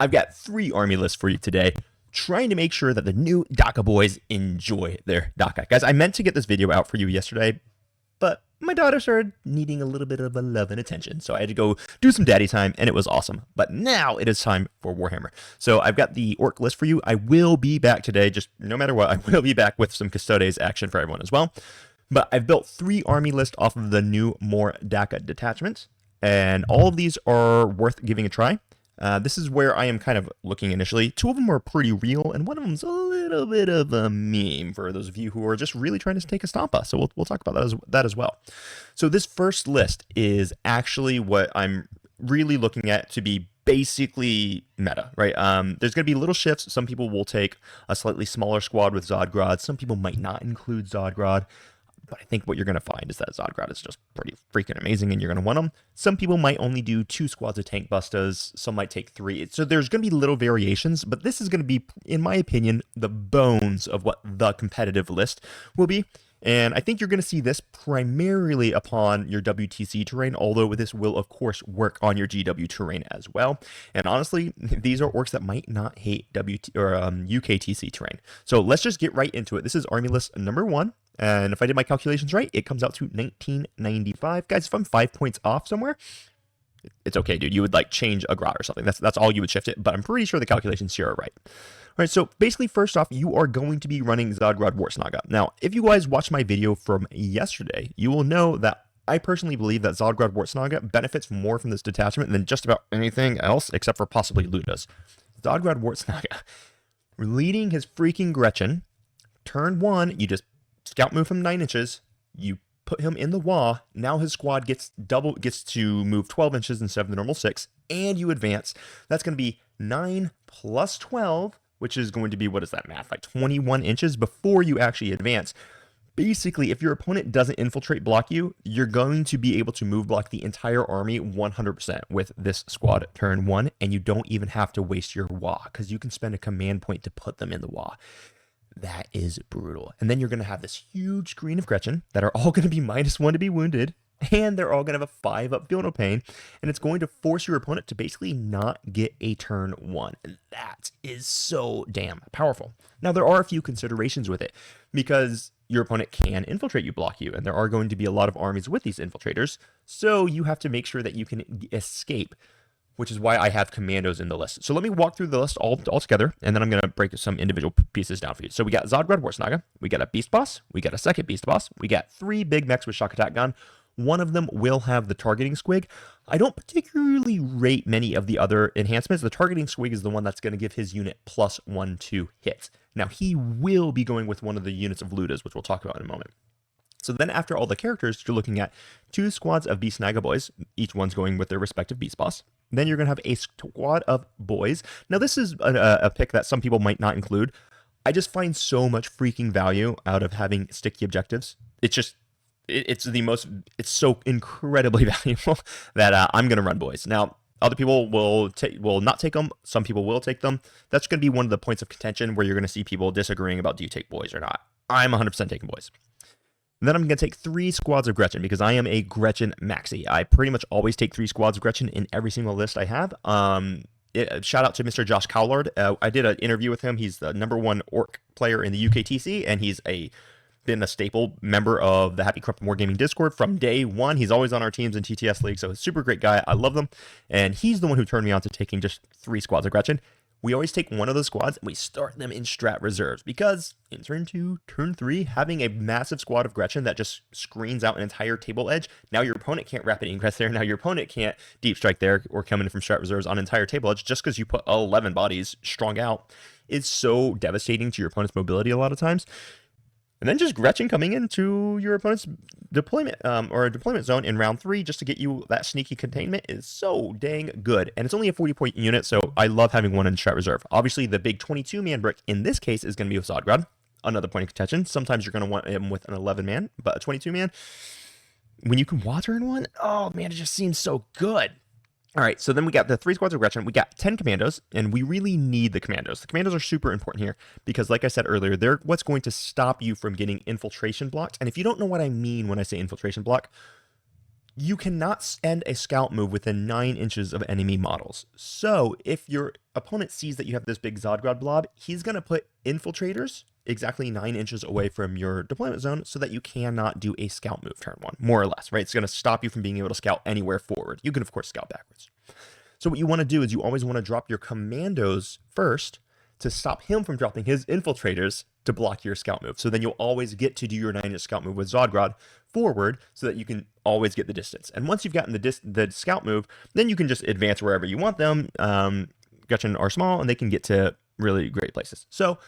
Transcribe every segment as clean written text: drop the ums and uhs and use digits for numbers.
I've got 3 army lists for you today, trying to make sure that the new Dakka boys enjoy their Dakka. Guys, I meant to get this video out for you yesterday, but my daughter started needing a little bit of a love and attention, so I had to go do some daddy time, and it was awesome. But now it is time for Warhammer. So I've got the Ork list for you. I will be back today, just no matter what, I will be back with some Custodes action for everyone as well. But I've built 3 army lists off of the new More Dakka detachments, and all of these are worth giving a try. This is where I am kind of looking initially. 2 of them are pretty real, and one of them's a little bit of a meme for those of you who are just really trying to take a Stompa. So we'll talk about that as well. So this first list is actually what I'm really looking at to be basically meta, right? There's going to be little shifts. Some people will take a slightly smaller squad with Zodgrod. Some people might not include Zodgrod. But I think what you're going to find is that Zodgrod is just pretty freaking amazing, and you're going to want them. Some people might only do 2 squads of tank bustas. Some might take 3. So there's going to be little variations, but this is going to be, in my opinion, the bones of what the competitive list will be. And I think you're going to see this primarily upon your WTC terrain, although this will, of course, work on your GW terrain as well. And honestly, these are orcs that might not hate UKTC terrain. So let's just get right into it. This is army list number 1. And if I did my calculations right, it comes out to 1995. Guys, if I'm 5 points off somewhere, it's okay, dude. You would like change a grot or something. That's all you would shift it. But I'm pretty sure the calculations here are right. All right, so basically, first off, you are going to be running Zodgrod Wartsnaga. Now, if you guys watched my video from yesterday, you will know that I personally believe that Zodgrod Wartsnaga benefits more from this detachment than just about anything else, except for possibly Luda's. Zodgrod Wartsnaga, leading his freaking Gretchen, turn 1, you just scout move from 9 inches, you put him in the wah, now his squad gets to move 12 inches instead of the normal 6, and you advance. That's going to be 9 plus 12, which is going to be, what is that math, like 21 inches before you actually advance. Basically, if your opponent doesn't infiltrate block you, you're going to be able to move block the entire army 100% with this squad turn 1, and you don't even have to waste your wah, because you can spend a command point to put them in the wah. That is brutal. And then you're going to have this huge screen of Gretchen that are all going to be -1 to be wounded, and they're all going to have a 5 up, feel no pain, and it's going to force your opponent to basically not get a turn 1. And that is so damn powerful. Now, there are a few considerations with it, because your opponent can infiltrate you, block you, and there are going to be a lot of armies with these infiltrators, so you have to make sure that you can escape, which is why I have commandos in the list. So let me walk through the list all together, and then I'm going to break some individual pieces down for you. So we got Zodgrod Wartsnaga, we got a Beast Boss, we got a second Beast Boss, we got 3 big mechs with Shock Attack Gun. One of them will have the targeting squig. I don't particularly rate many of the other enhancements. The targeting squig is the one that's going to give his unit +1 to hit. Now, he will be going with one of the units of Luda's, which we'll talk about in a moment. So then after all the characters, you're looking at 2 squads of Beast Naga boys. Each one's going with their respective Beast Boss. Then you're going to have a squad of boys. Now, this is a pick that some people might not include. I just find so much freaking value out of having sticky objectives. It's just, it's so incredibly valuable that I'm going to run boys. Now, other people will not take them. Some people will take them. That's going to be one of the points of contention where you're going to see people disagreeing about, do you take boys or not? I'm 100% taking boys. Then I'm going to take 3 squads of Gretchen, because I am a Gretchen maxi. I pretty much always take 3 squads of Gretchen in every single list I have. Shout out to Mr. Josh Cowlard. I did an interview with him. He's the #1 orc player in the UKTC, and he's been a staple member of the Happy Corrupt Wargaming Discord from day 1. He's always on our teams in TTS League, so he's a super great guy. I love them. And he's the one who turned me on to taking just 3 squads of Gretchen. We always take one of those squads and we start them in strat reserves, because in turn 2, turn 3, having a massive squad of Gretchen that just screens out an entire table edge, now your opponent can't rapid ingress there, now your opponent can't deep strike there or come in from strat reserves on entire table edge just because you put 11 bodies strung out, is so devastating to your opponent's mobility a lot of times. And then just Gretchen coming into your opponent's deployment deployment zone in round 3 just to get you that sneaky containment is so dang good. And it's only a 40-point unit, so I love having one in strat reserve. Obviously, the big 22-man brick in this case is going to be with Zodgrod. Another point of contention. Sometimes you're going to want him with an 11-man, but a 22-man, when you can water in one, oh man, it just seems so good. All right, so then we got the 3 squads of Gretchen. We got 10 commandos, and we really need the commandos. The commandos are super important here because, like I said earlier, they're what's going to stop you from getting infiltration blocked. And if you don't know what I mean when I say infiltration block, you cannot send a scout move within 9 inches of enemy models. So if your opponent sees that you have this big Zodgrod blob, he's going to put infiltrators exactly 9 inches away from your deployment zone so that you cannot do a scout move turn 1, more or less, right? It's going to stop you from being able to scout anywhere forward. You can, of course, scout backwards. So what you want to do is you always want to drop your commandos first to stop him from dropping his infiltrators to block your scout move. So then you'll always get to do your 9-inch scout move with Zodgrod forward so that you can always get the distance. And once you've gotten the scout move, then you can just advance wherever you want them. Gretchen are small, and they can get to really great places. So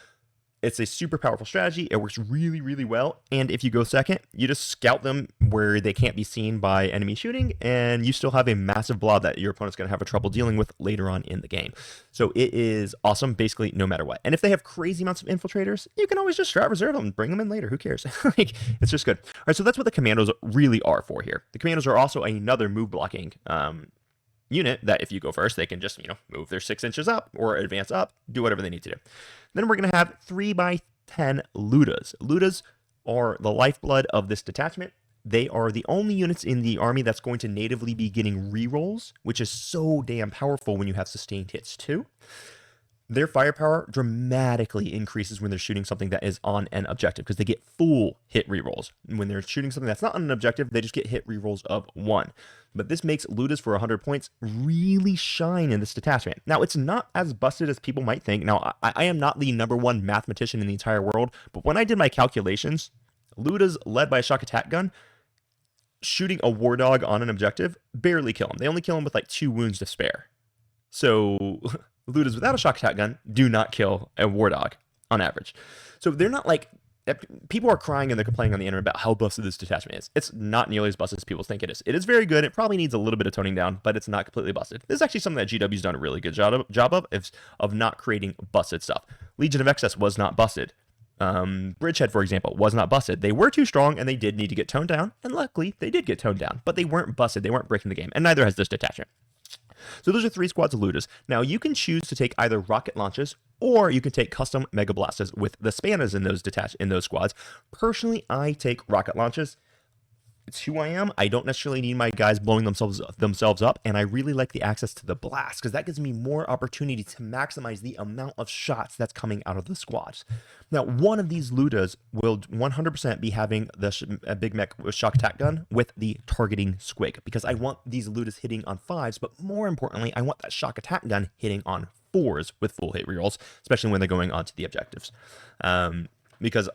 it's a super powerful strategy. It works really, really well. And if you go second, you just scout them where they can't be seen by enemy shooting, and you still have a massive blob that your opponent's going to have a trouble dealing with later on in the game. So it is awesome, basically, no matter what. And if they have crazy amounts of infiltrators, you can always just strat reserve them and bring them in later. Who cares? Like, it's just good. All right, so that's what the commandos really are for here. The commandos are also another move blocking unit that if you go first, they can just, move their 6 inches up or advance up, do whatever they need to do. Then we're going to have 3x10 Ludas. Ludas are the lifeblood of this detachment. They are the only units in the army that's going to natively be getting rerolls, which is so damn powerful when you have sustained hits too. Their firepower dramatically increases when they're shooting something that is on an objective because they get full hit rerolls. When they're shooting something that's not on an objective, they just get hit rerolls of 1. But this makes Ludas for 100 points really shine in this detachment. Now, it's not as busted as people might think. Now, I am not the #1 mathematician in the entire world, but when I did my calculations, Ludas led by a shock attack gun, shooting a war dog on an objective, barely kill him. They only kill him with like 2 wounds to spare. So Ludas without a shock attack gun do not kill a war dog on average. So they're not like, people are crying and they're complaining on the internet about how busted this detachment is. It's not nearly as busted as people think it is. It is very good. It probably needs a little bit of toning down, but it's not completely busted. This is actually something that GW's done a really good job of not creating busted stuff. Legion of Excess was not busted. Bridgehead, for example, was not busted. They were too strong and they did need to get toned down, and luckily they did get toned down, but they weren't busted. They weren't breaking the game, and neither has this detachment. So those are 3 squads of Ludas. Now you can choose to take either rocket launches or you can take custom Mega Blasters with the Spannas in those squads. Personally, I take rocket launches. It's who I am. I don't necessarily need my guys blowing themselves up, and I really like the access to the blast because that gives me more opportunity to maximize the amount of shots that's coming out of the squads. Now, one of these Ludas will 100% be having the Big Mech shock attack gun with the targeting squig because I want these Ludas hitting on 5s, but more importantly, I want that shock attack gun hitting on 4s with full hit rerolls, especially when they're going onto the objectives, because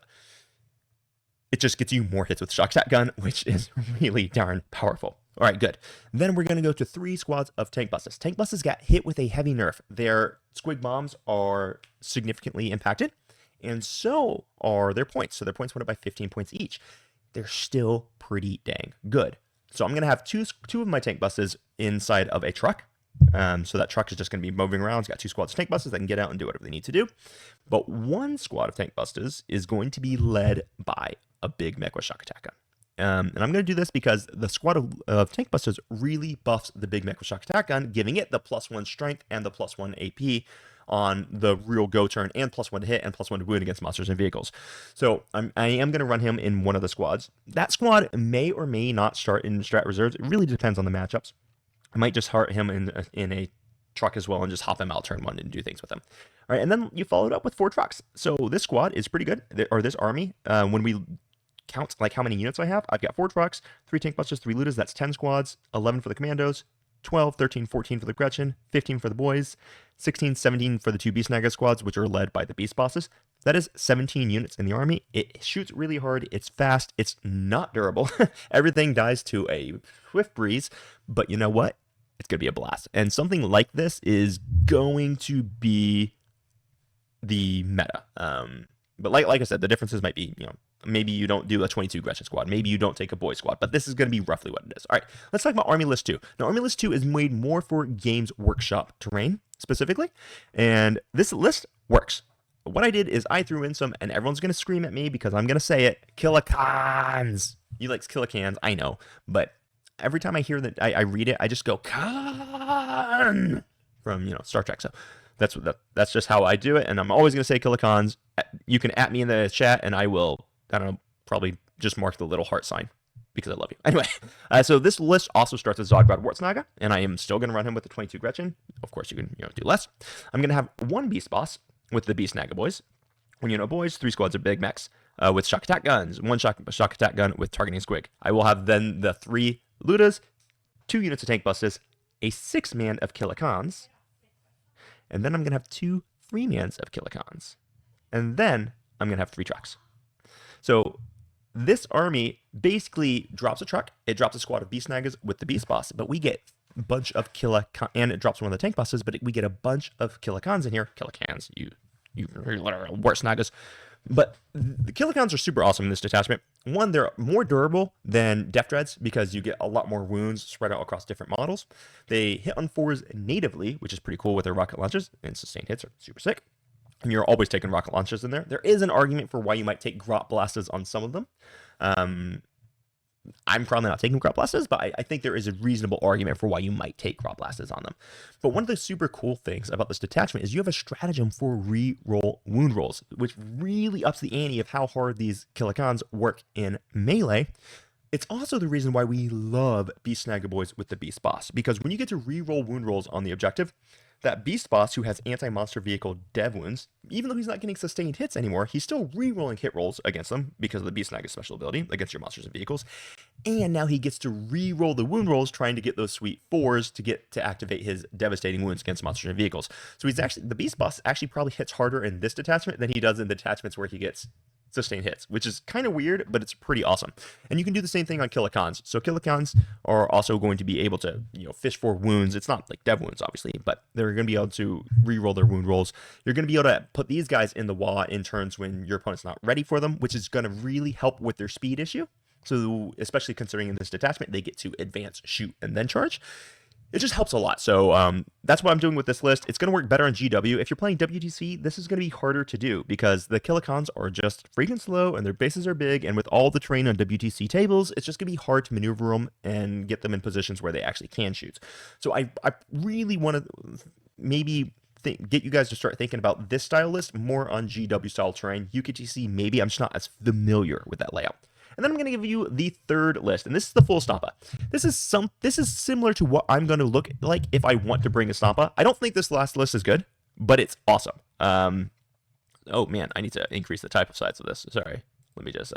it just gets you more hits with shock attack gun, which is really darn powerful. All right, good. Then we're going to go to 3 squads of tank buses. Tank buses got hit with a heavy nerf. Their squig bombs are significantly impacted, and so are their points. So their points went up by 15 points each. They're still pretty dang good. So I'm going to have two of my tank buses inside of a truck. So that truck is just going to be moving around. It's got 2 squads of tank busters that can get out and do whatever they need to do. But 1 squad of tank busters is going to be led by a big mech with shock attack gun. And I'm going to do this because the squad of tank busters really buffs the big mech with shock attack gun, giving it the +1 strength and the +1 AP on the real go turn, and +1 to hit and +1 to wound against monsters and vehicles. So I am going to run him in one of the squads. That squad may or may not start in strat reserves. It really depends on the matchups. I might just heart him in a truck as well and just hop him out turn 1 and do things with him. All right, and then you follow it up with 4 trucks. So this squad is pretty good, or this army, when we count like how many units I have, I've got 4 trucks, 3 tank busters, 3 Ludas, that's 10 squads, 11 for the commandos, 12, 13, 14 for the Gretchen, 15 for the boys, 16, 17 for the 2 Beast Naga squads, which are led by the Beast bosses. That is 17 units in the army. It shoots really hard, it's fast, it's not durable. Everything dies to a swift breeze, but you know what? It's going to be a blast. And something like this is going to be the meta. But like I said, the differences might be, maybe you don't do a 22 Gretchen squad. Maybe you don't take a boy squad. But this is going to be roughly what it is. All right, let's talk about Army List 2. Now, Army List 2 is made more for Games Workshop terrain, specifically. And this list works. What I did is I threw in some, and everyone's going to scream at me because I'm going to say it, Killicans. You like Killicans, I know. But every time I hear that, I read it, I just go, Khan, from, Star Trek. So that's just how I do it, and I'm always going to say Killicans. You can at me in the chat, and I will, probably just mark the little heart sign because I love you. Anyway, so this list also starts with Zogbrad Wartsnaga, and I am still going to run him with the 22 Gretchen. Of course, you can do less. I'm going to have one Beast Boss with the Beast Naga boys. 1 unit of boys, 3 squads of big mechs with shock attack guns, 1 shock attack gun with targeting squig. I will have then the 3 Ludas, 2 units of tank buses, a 6-man of Killikans, and then I'm going to have 2 3-mans of Killikans. And then I'm going to have 3 trucks. So this army basically drops a truck, it drops a squad of Beast Nagas with the Beast Boss, but we get a bunch of Killikan, and it drops one of the tank buses, but we get a bunch of Killikans in here. Killikans, you literal worst Nagas. But the Killikans are super awesome in this detachment. One, they're more durable than Def Dreads because you get a lot more wounds spread out across different models. They hit on 4s natively, which is pretty cool with their rocket launches, and sustained hits are super sick. And you're always taking rocket launches in there. There is an argument for why you might take Grot Blasters on some of them. I'm probably not taking Grot Blasters, but I think there is a reasonable argument for why you might take Grot Blasters on them. But one of the super cool things about this detachment is you have a stratagem for re-roll wound rolls, which really ups the ante of how hard these Killikans work in melee. It's also the reason why we love Beast Snagga boys with the Beast Boss, because when you get to re-roll wound rolls on the objective, that Beast Boss who has anti-monster vehicle dev wounds, even though he's not getting sustained hits anymore, he's still re-rolling hit rolls against them because of the Beast Snagga special ability against your monsters and vehicles. And now he gets to re-roll the wound rolls trying to get those sweet 4s to get to activate his devastating wounds against monsters and vehicles. So he's actually, the Beast Boss actually probably hits harder in this detachment than he does in the detachments where he gets sustained hits, which is kind of weird, but it's pretty awesome. And you can do the same thing on Killikans. So Killikans are also going to be able to, fish for wounds. It's not like dev wounds, obviously, but they're going to be able to re-roll their wound rolls. You're going to be able to put these guys in the WA in turns when your opponent's not ready for them, which is going to really help with their speed issue. So especially considering in this detachment, they get to advance, shoot, and then charge. It just helps a lot. So that's what I'm doing with this list. It's going to work better on GW. If you're playing WTC, this is going to be harder to do because the Killikans are just freaking slow and their bases are big. And with all the terrain on WTC tables, it's just going to be hard to maneuver them and get them in positions where they actually can shoot. So I really want to maybe get you guys to start thinking about this style list more on GW style terrain. UKTC, maybe I'm just not as familiar with that layout. And then I'm going to give you the third list, and this is the full Stompa. This is similar to what I'm going to look like if I want to bring a Stompa. I don't think this last list is good, but it's awesome. Oh man, I need to increase the type of size of this. Sorry, let me just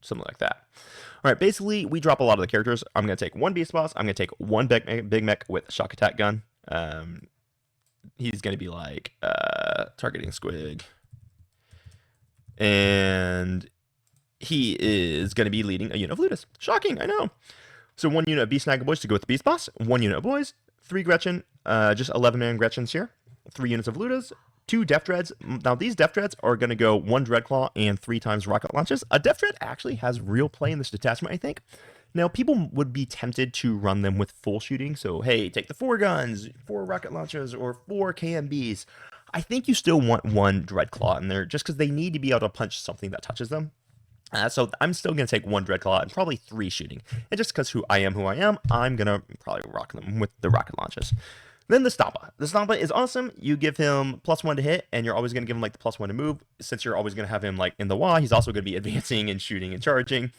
something like that. All right, basically we drop a lot of the characters. I'm going to take 1 Beast Boss. I'm going to take 1 big mech with a shock attack gun. He's going to be like targeting squig, and he is going to be leading a unit of Ludus. Shocking, I know. So 1 unit of Beast Snagga boys to go with the Beast Boss. 1 unit of boys. 3 Gretchen. Just 11-man Gretchens here. 3 units of Ludas. 2 Def Dreads. Now these Def Dreads are going to go 1 Dreadclaw and 3 times rocket launches. A Def Dread actually has real play in this detachment, I think. Now people would be tempted to run them with full shooting. So hey, take the 4 guns, 4 rocket launches, or 4 KMBs. I think you still want 1 Dreadclaw in there just because they need to be able to punch something that touches them. So I'm still going to take 1 Dreadclaw and probably 3 shooting. And just because who I am, I'm going to probably rock them with the rocket launches. Then the Stompa. The Stompa is awesome. You give him +1 to hit, and you're always going to give him like the +1 to move. Since you're always going to have him like in the WA, he's also going to be advancing and shooting and charging.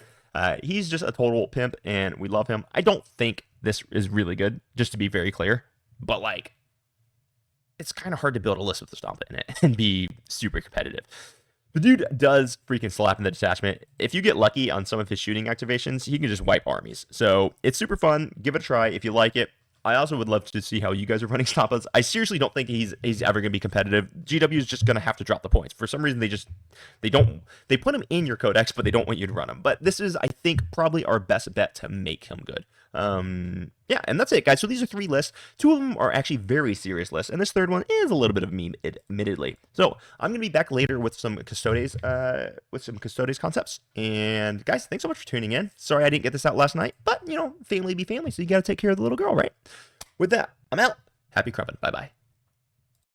He's just a total pimp, and we love him. I don't think this is really good, just to be very clear. But like, it's kind of hard to build a list with the Stompa in it and be super competitive. The dude does freaking slap in the detachment. If you get lucky on some of his shooting activations, he can just wipe armies. So it's super fun. Give it a try if you like it. I also would love to see how you guys are running Stompas. I seriously don't think he's ever going to be competitive. GW is just going to have to drop the points. For some reason, they put him in your codex, but they don't want you to run him. But this is, I think, probably our best bet to make him good. Yeah, and that's it, guys. So these are 3 lists. 2 of them are actually very serious lists, and this third one is a little bit of a meme, admittedly. So I'm going to be back later with some Custodes, concepts. And guys, thanks so much for tuning in. Sorry I didn't get this out last night, but, family be family, so you got to take care of the little girl, right? With that, I'm out. Happy crumping. Bye-bye.